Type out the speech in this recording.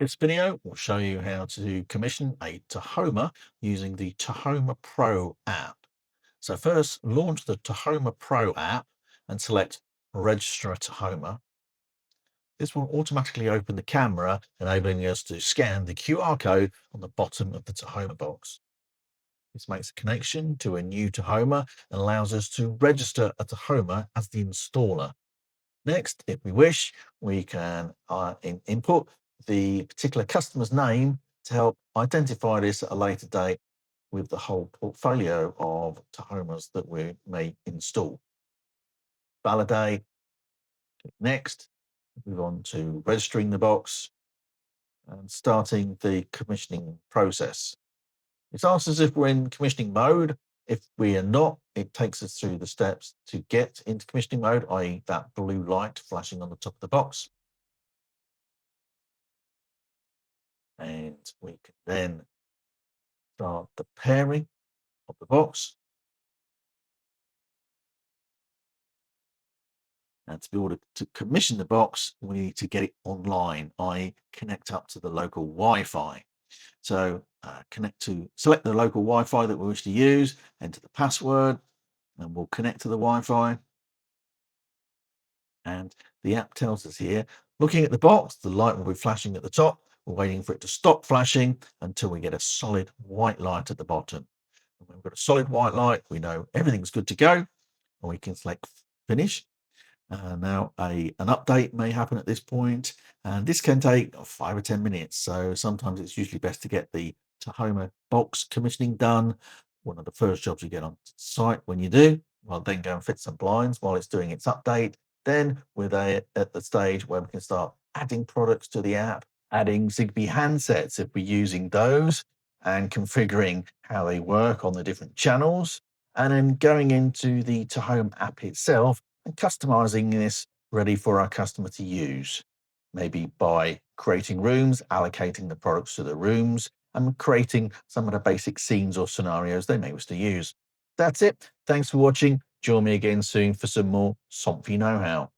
This video will show you how to commission a Tahoma using the Tahoma Pro app. So first, launch the Tahoma Pro app and select Register a Tahoma. This will automatically open the camera, enabling us to scan the QR code on the bottom of the Tahoma box. This makes a connection to a new Tahoma and allows us to register a Tahoma as the installer. Next, if we wish, we can input the particular customer's name to help identify this at a later date with the whole portfolio of Tahomas that we may install. Validate, click next, move on to registering the box and starting the commissioning process. It's asked us if we're in commissioning mode. If we are not, it takes us through the steps to get into commissioning mode, i.e. that blue light flashing on the top of the box. And we can then start the pairing of the box. And to be able to commission the box, we need to get it online, i.e. connect up to the local Wi-Fi. So select the local Wi-Fi that we wish to use, enter the password, and we'll connect to the Wi-Fi. And the app tells us here, looking at the box, the light will be flashing at the top. We're waiting for it to stop flashing until we get a solid white light at the bottom. And when we've got a solid white light, we know everything's good to go, and we can select finish. Now an update may happen at this point, and this can take 5 or 10 minutes. So sometimes it's usually best to get the Tahoma box commissioning done. One of the first jobs you get on site. When you do, well, then go and fit some blinds while it's doing its update. Then we're there at the stage where we can start adding products to the app, adding Zigbee handsets if we're using those, and configuring how they work on the different channels, and then going into the Tahoma app itself and customizing this ready for our customer to use, maybe by creating rooms, allocating the products to the rooms, and creating some of the basic scenes or scenarios they may wish to use. That's it. Thanks for watching. Join me again soon for some more Somfy know-how.